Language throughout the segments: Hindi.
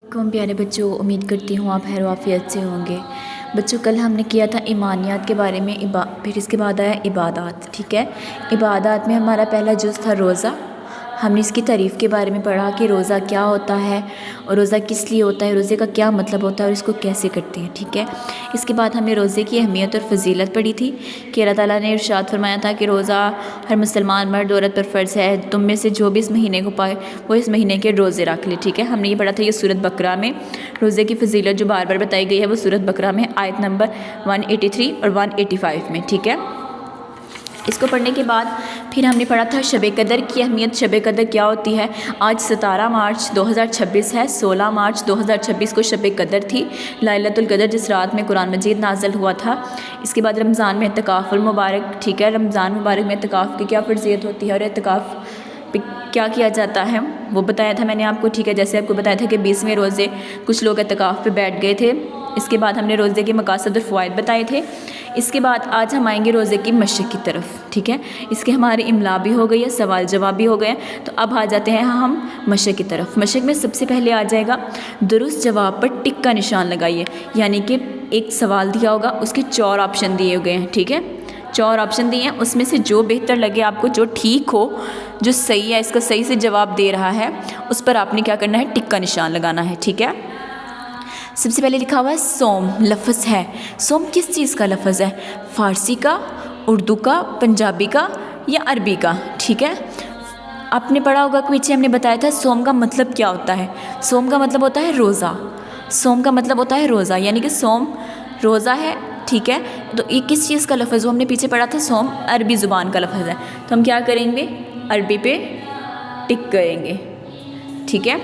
प्यारे बच्चों, उम्मीद करती हूँ आप खैर आफियत से होंगे। बच्चों, कल हमने किया था ईमानियात के बारे में, फिर इसके बाद आया इबादत। ठीक है, इबादत में हमारा पहला जुज़ था रोज़ा। हमने इसकी तारीफ़ के बारे में पढ़ा कि रोज़ा क्या होता है और रोज़ा किस लिए होता है, रोज़े का क्या मतलब होता है और इसको कैसे करते हैं। ठीक है, इसके बाद हमने रोज़े की अहमियत और फजीलत पढ़ी थी कि अल्लाह ताला ने इरशाद फरमाया था कि रोज़ा हर मुसलमान मर्द औरत पर फ़र्ज़ है। तुम में से जो भी इस महीने को पाए वो इस महीने के रोज़े रख ले। ठीक है, हमने ये पढ़ा था ये सूरत बकरा में रोज़े की फजीलत जो बार बार बताई गई है वो सूरत बकरा में आयत नंबर 183 और 185 में। ठीक है, इसको पढ़ने के बाद फिर हमने पढ़ा था शब कदर की अहमियत। शब कदर क्या होती है। आज 17 मार्च 2026 है। 16 मार्च 2026 को शब कदर थी, लैलतुल कदर, जिस रात में कुरान मजीद नाज़िल हुआ था। इसके बाद रमज़ान में इत्तिकाफ़ुल मुबारक। ठीक है, रमज़ान मुबारक में इत्तिकाफ़ की क्या फ़र्ज़ियत होती है और इत्तिकाफ़ पे क्या किया जाता है वो बताया था मैंने आपको। ठीक है, जैसे आपको बताया था कि 20वें रोज़े कुछ लोग इत्तिकाफ़ पे बैठ गए थे। इसके बाद हमने रोज़े के मकासद और फ़वाइद बताए थे। इसके बाद आज हम आएंगे रोज़े की मशक़ की तरफ। ठीक है, इसके हमारे इमला भी हो गई है, सवाल जवाब भी हो गए। तो अब आ जाते हैं हम मशक़ की तरफ। मशक़ में सबसे पहले आ जाएगा दुरुस्त जवाब पर टिक का निशान लगाइए, यानी कि एक सवाल दिया होगा, उसके 4 ऑप्शन दिए गए हैं। ठीक है, 4 ऑप्शन दिए हैं, उसमें से जो बेहतर लगे आपको, जो ठीक हो, जो सही है, इसका सही से जवाब दे रहा है, उस पर आपने क्या करना है, टिक का निशान लगाना है। ठीक है, सबसे पहले लिखा हुआ है सोम, लफ्ज़ है। सोम किस चीज़ का लफ्ज़ है, फ़ारसी का, उर्दू का, पंजाबी का या अरबी का। ठीक है, आपने पढ़ा होगा कि पीछे हमने बताया था सोम का मतलब क्या होता है। सोम का मतलब होता है रोज़ा। सोम का मतलब होता है रोज़ा, यानी कि सोम रोज़ा है। ठीक है, तो ये किस चीज़ का लफ्ज़, वो हमने पीछे पढ़ा था सोम अरबी ज़ुबान का लफ्ज़ है। तो हम क्या करेंगे, अरबी पे टिक करेंगे। ठीक है,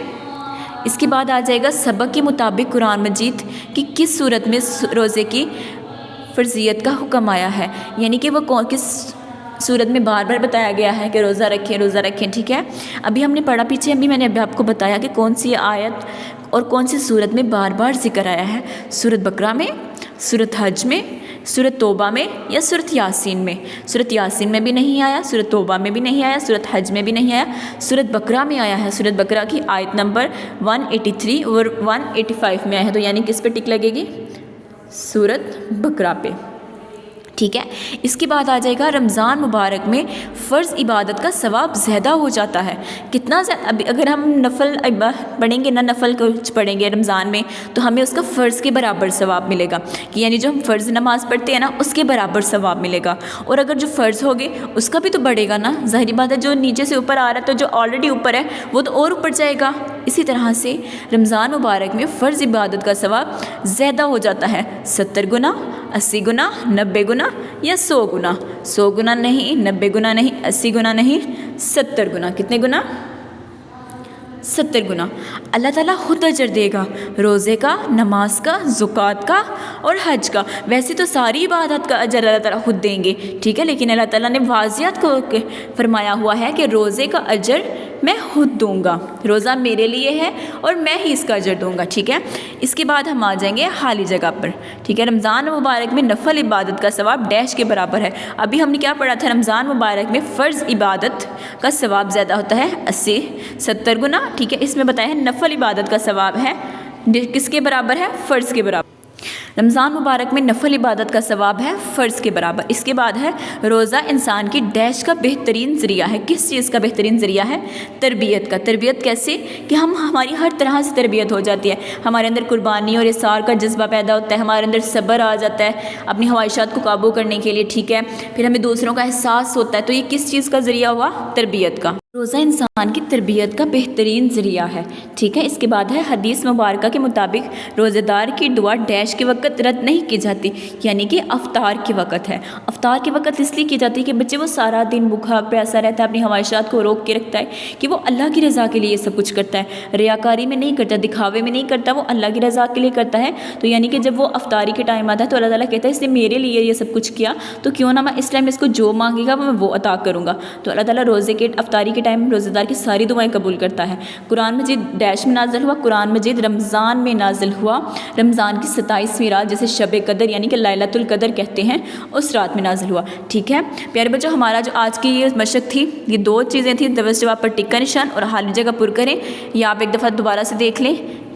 इसके बाद आ जाएगा सबक के मुताबिक कुरान मजीद की किस सूरत में रोज़े की फ़र्ज़ियत का हुक्म आया है, यानी कि वो किस सूरत में बार बार बताया गया है कि रोज़ा रखें, रोज़ा रखें। ठीक है, अभी हमने पढ़ा पीछे, अभी मैंने अभी आपको बताया कि कौन सी आयत और कौन सी सूरत में बार बार ज़िक्र आया है। सूरत बकरा में, सूरत हज में, सूरत तौबा में या सूरत यासीन में। सूरत यासीन में भी नहीं आया, सूरत तौबा में भी नहीं आया, सूरत हज में भी नहीं आया, सूरत बकरा में आया है। सूरत बकरा की आयत नंबर 183 और 185 में आया है। तो यानी किस पे टिक लगेगी, सूरत बकरा पे। ठीक है, इसके बाद आ जाएगा रमज़ान मुबारक में फ़र्ज़ इबादत का सवाब ज़्यादा हो जाता है। कितना ज़्यादा, अभी अगर हम नफ़ल पढ़ेंगे ना, नफ़ल कुछ पढ़ेंगे रमज़ान में, तो हमें उसका फ़र्ज़ के बराबर सवाब मिलेगा, कि यानी जो हम फ़र्ज़ नमाज़ पढ़ते हैं ना, उसके बराबर सवाब मिलेगा। और अगर जो फ़र्ज़ होगे उसका भी तो बढ़ेगा ना, ज़ाहिर बात है। जो नीचे से ऊपर आ रहा है, तो जो ऑलरेडी ऊपर है वो तो और ऊपर जाएगा। इसी तरह से रमज़ान मुबारक में फ़र्ज़ इबादत का सवाब ज़्यादा हो जाता है, 70 गुना, 80 गुना, 90 गुना या 100 गुना। 100 गुना नहीं, 90 गुना नहीं, 80 गुना नहीं, 70 गुना। कितने गुना, 70 गुना। अल्लाह ताला खुद अजर देगा रोज़े का, नमाज का, ज़ुकात का और हज का। वैसे तो सारी इबादत का अजर अल्लाह ताला खुद देंगे। ठीक है, लेकिन अल्लाह ताला ने वाज़ियत को फरमाया हुआ है कि रोज़े का अजर मैं खुद दूंगा, रोज़ा मेरे लिए है और मैं ही इसका अजर दूंगा। ठीक है, इसके बाद हम आ जाएंगे खाली जगह पर। ठीक है, रमज़ान मुबारक में नफल इबादत का सवाब डैश के बराबर है। अभी हमने क्या पढ़ा था, रमज़ान मुबारक में फ़र्ज़ इबादत का सवाब ज़्यादा होता है, 80 70 गुना। ठीक है, इसमें बताया है नफल इबादत का सवाब है किसके बराबर है, फ़र्ज़ के बराबर। रमज़ान मुबारक में नफल इबादत का सवाब है फ़र्ज़ के बराबर। इसके बाद है रोज़ा इंसान की डैश का बेहतरीन ज़रिया है। किस चीज़ का बेहतरीन ज़रिया है, तरबियत का। तरबियत कैसे, कि हमारी हर तरह से तरबियत हो जाती है। हमारे अंदर कुर्बानी और इसार का जज्बा पैदा होता है, हमारे अंदर सब्र आ जाता है अपनी ख्वाहिशात को काबू करने के लिए। ठीक है, फिर हमें दूसरों का एहसास होता है। तो ये किस चीज़ का ज़रिया हुआ, तरबियत का। रोज़ा इंसान की तरबियत का बेहतरीन ज़रिया है। ठीक है, इसके बाद है हदीस मुबारक के मुताबिक रोज़ेदार की दुआ डैश के वक्त रद्द नहीं की जाती, यानी कि अफ्तार के वक्त है। अफ्तार के वक्त इसलिए की जाती है कि बच्चे वो सारा दिन भूखा प्यासा रहता है, अपनी ख्वाहिशात को रोक के रखता है कि वो अल्लाह की रज़ा के लिए सब कुछ करता है, रियाकारी में नहीं करता, दिखावे में नहीं करता, वो अल्लाह की रज़ा के लिए करता है। तो यानी कि जब वो अफ्तारी के टाइम आता है तो अल्लाह ताला कहता है इसने मेरे लिए ये सब कुछ किया, तो क्यों ना मैं इस टाइम इसको जो मांगेगा मैं वो अता करूँगा। तो अल्लाह ताला रोज़े के अफ्तारी के टाइम रोज़ेदार की सारी दुआएं कबूल करता है। कुरान मजीद डैश में नाजिल हुआ, कुरान मजीद रमज़ान में नाजिल हुआ। रमज़ान की 27वीं रात, जैसे शब कदर यानी कि लैलतुल कदर कहते हैं, उस रात में नाजिल हुआ। ठीक है प्यारे बच्चों, हमारा जो आज की ये मशक थी, ये 2 चीज़ें थी, दवस जवाब पर टिक का निशान और खाली जगह पुर करें। ये आप एक दफ़ा दोबारा से देख लें।